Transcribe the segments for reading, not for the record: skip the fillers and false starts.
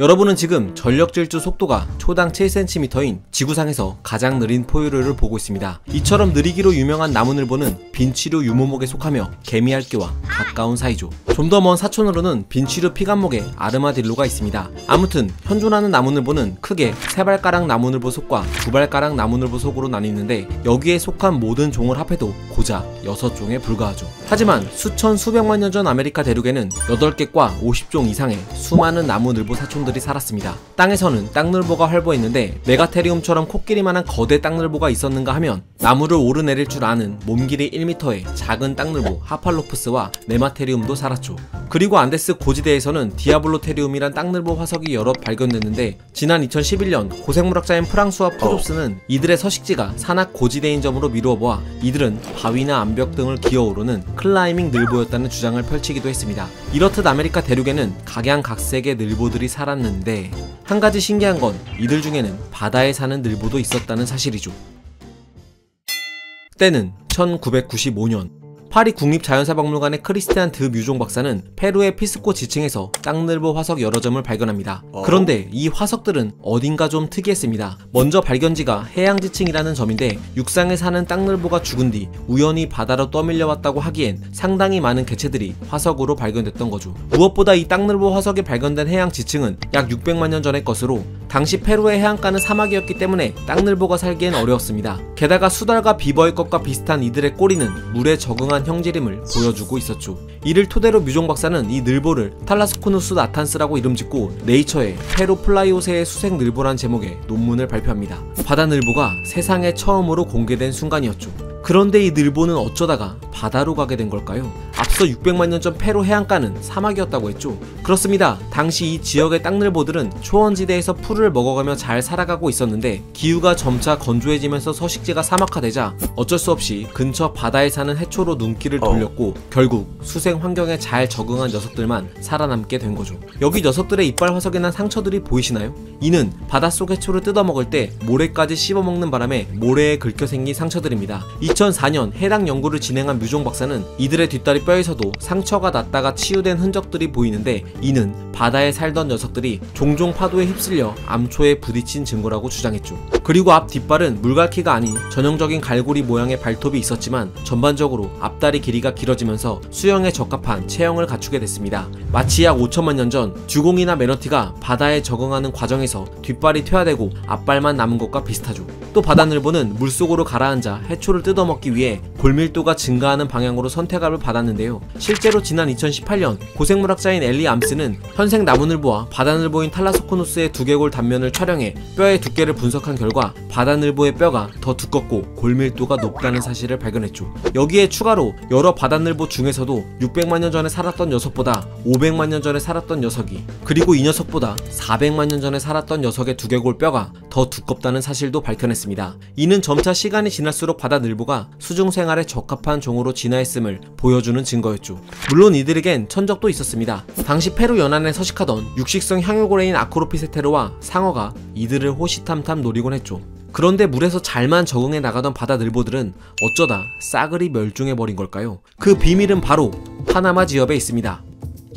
여러분은 지금 전력 질주 속도가 초당 7cm인 지구상에서 가장 느린 포유류를 보고 있습니다. 이처럼 느리기로 유명한 나무늘보는 빈치류 유모목에 속하며 개미핥기와 가까운 사이죠. 좀 더 먼 사촌으로는 빈치류 피감목의 아르마딜로가 있습니다. 아무튼 현존하는 나무늘보는 크게 세발가락 나무늘보 속과 두발가락 나무늘보 속으로 나뉘는데 여기에 속한 모든 종을 합해도 고작 6종에 불과하죠. 하지만 수천 수백만 년 전 아메리카 대륙에는 8개과 50종 이상의 수많은 나무늘보 사촌들이 살았습니다. 땅에서는 땅늘보가 활보했는데 메가테리움처럼 코끼리만한 거대 땅늘보가 있었는가 하면 나무를 오르내릴 줄 아는 몸길이 1m의 작은 땅늘보 하팔로프스와 네마테리움도 살았죠. 그리고 안데스 고지대에서는 디아블로테리움이란 땅늘보 화석이 여럿 발견됐는데 지난 2011년 고생물학자인 프랑수와 포좁스는 이들의 서식지가 산악 고지대인 점으로 미루어 보아 이들은 바위나 암벽 등을 기어오르는 클라이밍 늘보였다는 주장을 펼치기도 했습니다. 이렇듯 아메리카 대륙에는 각양각색의 늘보들이 살았는데 한 가지 신기한 건 이들 중에는 바다에 사는 늘보도 있었다는 사실이죠. 때는 1995년 파리 국립자연사박물관의 크리스티안 드 뮤종 박사는 페루의 피스코 지층에서 땅늘보 화석 여러 점을 발견합니다. 그런데 이 화석들은 어딘가 좀 특이했습니다. 먼저 발견지가 해양지층이라는 점인데 육상에 사는 땅늘보가 죽은 뒤 우연히 바다로 떠밀려왔다고 하기엔 상당히 많은 개체들이 화석으로 발견됐던 거죠. 무엇보다 이 땅늘보 화석이 발견된 해양지층은 약 600만 년 전의 것으로 당시 페루의 해안가는 사막이었기 때문에 땅늘보가 살기엔 어려웠습니다. 게다가 수달과 비버의 것과 비슷한 이들의 꼬리는 물에 적응한 형질임을 보여주고 있었죠. 이를 토대로 뮤종 박사는 이 늘보를 탈라스코누스 나탄스라고 이름짓고 네이처의 페루 플라이오세의 수색 늘보란 제목의 논문을 발표합니다. 바다 늘보가 세상에 처음으로 공개된 순간이었죠. 그런데 이 늘보는 어쩌다가 바다로 가게 된 걸까요? 앞서 600만 년 전 페루 해안가는 사막이었다고 했죠. 그렇습니다. 당시 이 지역의 땅늘보들은 초원지대에서 풀을 먹어가며 잘 살아가고 있었는데 기후가 점차 건조해지면서 서식지가 사막화되자 어쩔 수 없이 근처 바다에 사는 해초로 눈길을 돌렸고 결국 수생 환경에 잘 적응한 녀석들만 살아남게 된 거죠. 여기 녀석들의 이빨 화석에 난 상처들이 보이시나요? 이는 바닷속 해초를 뜯어먹을 때 모래까지 씹어먹는 바람에 모래에 긁혀 생긴 상처들입니다. 2004년 해당 연구를 진행한 뮤종 박사는 이들의 뒷다리 뼈에서도 상처가 났다가 치유된 흔적들이 보이는데 이는 바다에 살던 녀석들이 종종 파도에 휩쓸려 암초에 부딪힌 증거라고 주장했죠. 그리고 앞 뒷발은 물갈퀴가 아닌 전형적인 갈고리 모양의 발톱이 있었지만 전반적으로 앞다리 길이가 길어지면서 수영에 적합한 체형을 갖추게 됐습니다. 마치 약 5천만 년 전 듀공이나 매너티가 바다에 적응하는 과정에서 뒷발이 퇴화되고 앞발만 남은 것과 비슷하죠. 또 바다늘보는 물속으로 가라앉아 해초를 뜯어먹기 위해 골밀도가 증가하는 방향으로 선택압을 받았는데요. 실제로 지난 2018년 고생물학자인 엘리 암스는 현생 나무늘보와 바다늘보인 탈라스코누스의 두개골 단면을 촬영해 뼈의 두께를 분석한 결과 바다늘보의 뼈가 더 두껍고 골밀도가 높다는 사실을 발견했죠. 여기에 추가로 여러 바다늘보 중에서도 600만 년 전에 살았던 녀석보다 500만 년 전에 살았던 녀석이 그리고 이 녀석보다 400만 년 전에 살았던 녀석의 두개골 뼈가 더 두껍다는 사실도 밝혀냈습니다. 이는 점차 시간이 지날수록 바다늘보가 수중생활에 적합한 종으로 진화했음을 보여주는 증거였죠. 물론 이들에겐 천적도 있었습니다. 당시 페루 연안에 서식하던 육식성 향유고래인 아크로피세테르와 상어가 이들을 호시탐탐 노리곤 했죠. 그런데 물에서 잘만 적응해 나가던 바다늘보들은 어쩌다 싸그리 멸종해버린 걸까요? 그 비밀은 바로 파나마 지역에 있습니다.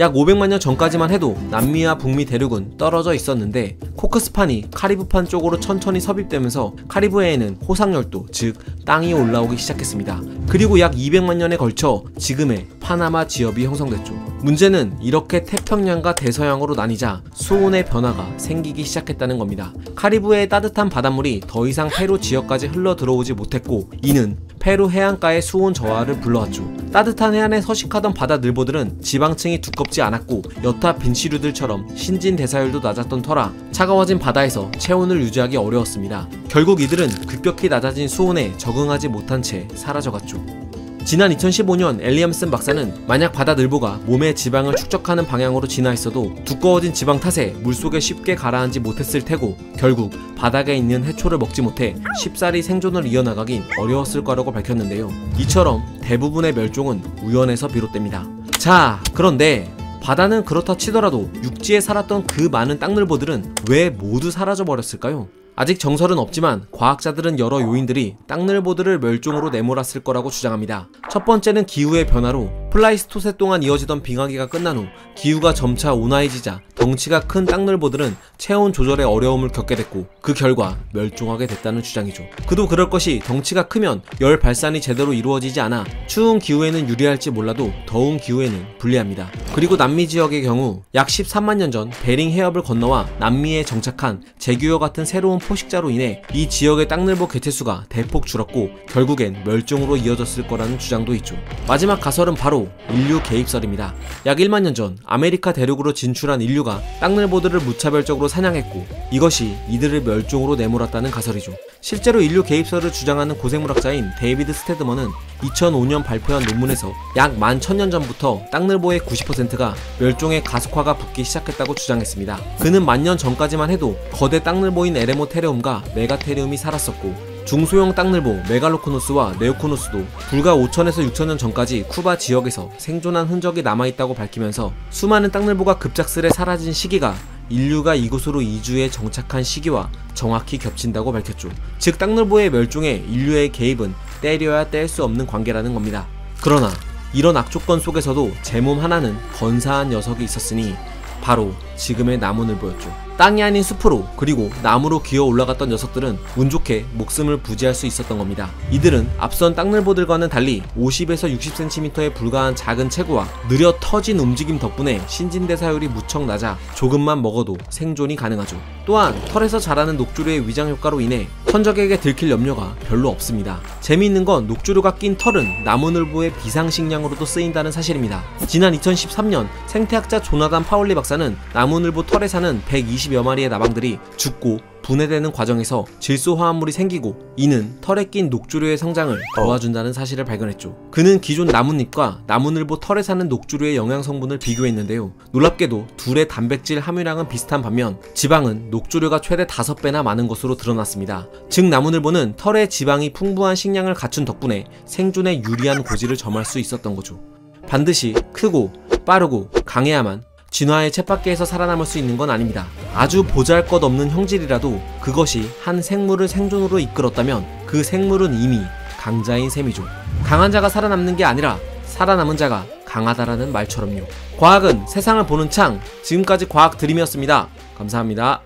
약 500만 년 전까지만 해도 남미와 북미 대륙은 떨어져 있었는데 코크스판이 카리브판 쪽으로 천천히 섭입되면서 카리브해에는 호상열도, 즉 땅이 올라오기 시작했습니다. 그리고 약 200만 년에 걸쳐 지금의 파나마 지역이 형성됐죠. 문제는 이렇게 태평양과 대서양으로 나뉘자 수온의 변화가 생기기 시작했다는 겁니다. 카리브해의 따뜻한 바닷물이 더 이상 페루 지역까지 흘러 들어오지 못했고 이는 페루 해안가의 수온 저하를 불러왔죠. 따뜻한 해안에 서식하던 바다늘보들은 지방층이 두껍지 않았고 여타 빈치류들처럼 신진대사율도 낮았던 터라 차가워진 바다에서 체온을 유지하기 어려웠습니다. 결국 이들은 급격히 낮아진 수온에 적응하지 못한 채 사라져갔죠. 지난 2015년 엘리암슨 박사는 만약 바다늘보가 몸의 지방을 축적하는 방향으로 진화했어도 두꺼워진 지방 탓에 물속에 쉽게 가라앉지 못했을 테고 결국 바닥에 있는 해초를 먹지 못해 쉽사리 생존을 이어나가긴 어려웠을 거라고 밝혔는데요. 이처럼 대부분의 멸종은 우연에서 비롯됩니다. 자, 그런데 바다는 그렇다 치더라도 육지에 살았던 그 많은 땅늘보들은 왜 모두 사라져버렸을까요? 아직 정설은 없지만 과학자들은 여러 요인들이 땅늘보들을 멸종으로 내몰았을 거라고 주장합니다. 첫 번째는 기후의 변화로 플라이스토세 동안 이어지던 빙하기가 끝난 후 기후가 점차 온화해지자 덩치가 큰 땅늘보들은 체온 조절에 어려움을 겪게 됐고 그 결과 멸종하게 됐다는 주장이죠. 그도 그럴 것이 덩치가 크면 열 발산이 제대로 이루어지지 않아 추운 기후에는 유리할지 몰라도 더운 기후에는 불리합니다. 그리고 남미 지역의 경우 약 13만 년 전 베링 해협을 건너와 남미에 정착한 제규어 같은 새로운 포식자로 인해 이 지역의 땅늘보 개체수가 대폭 줄었고 결국엔 멸종으로 이어졌을 거라는 주장도 있죠. 마지막 가설은 바로 인류 개입설입니다. 약 1만 년 전 아메리카 대륙으로 진출한 인류가 땅늘보들을 무차별적으로 사냥했고 이것이 이들을 멸종으로 내몰았다는 가설이죠. 실제로 인류 개입설을 주장하는 고생물학자인 데이비드 스테드먼은 2005년 발표한 논문에서 약 11,000년 전부터 땅늘보의 90%가 멸종의 가속화가 붙기 시작했다고 주장했습니다. 그는 10,000년 전까지만 해도 거대 땅늘보인 에레모테레움과 메가테리움이 살았었고 중소형 땅늘보 메갈로코노스와 네오코노스도 불과 5,000에서 6,000년 전까지 쿠바 지역에서 생존한 흔적이 남아있다고 밝히면서 수많은 땅늘보가 급작스레 사라진 시기가 인류가 이곳으로 이주해 정착한 시기와 정확히 겹친다고 밝혔죠. 즉 땅늘보의 멸종에 인류의 개입은 때려야 뗄 수 없는 관계라는 겁니다. 그러나 이런 악조건 속에서도 제 몸 하나는 건사한 녀석이 있었으니 바로 지금의 나무늘보였죠. 땅이 아닌 숲으로 그리고 나무로 기어 올라갔던 녀석들은 운 좋게 목숨을 부지할 수 있었던 겁니다. 이들은 앞선 땅늘보들과는 달리 50에서 60cm에 불과한 작은 체구와 느려 터진 움직임 덕분에 신진대사율이 무척 낮아 조금만 먹어도 생존이 가능하죠. 또한 털에서 자라는 녹조류의 위장 효과로 인해 천적에게 들킬 염려가 별로 없습니다. 재미있는 건 녹조류가 낀 털은 나무늘보의 비상식량으로도 쓰인다는 사실입니다. 지난 2013년 생태학자 조나단 파울리 박사는 나무늘보 털에 사는 120여 마리의 나방들이 죽고 분해되는 과정에서 질소화합물이 생기고 이는 털에 낀 녹조류의 성장을 도와준다는 사실을 발견했죠. 그는 기존 나뭇잎과 나무늘보 털에 사는 녹조류의 영양 성분을 비교했는데요. 놀랍게도 둘의 단백질 함유량은 비슷한 반면 지방은 녹조류가 최대 5배나 많은 것으로 드러났습니다. 즉 나무늘보는 털에 지방이 풍부한 식량을 갖춘 덕분에 생존에 유리한 고지를 점할 수 있었던 거죠. 반드시 크고 빠르고 강해야만 진화의 쳇바퀴에서 살아남을 수 있는 건 아닙니다. 아주 보잘것없는 형질이라도 그것이 한 생물을 생존으로 이끌었다면 그 생물은 이미 강자인 셈이죠. 강한 자가 살아남는 게 아니라 살아남은 자가 강하다라는 말처럼요. 과학은 세상을 보는 창, 지금까지 과학 드림이었습니다. 감사합니다.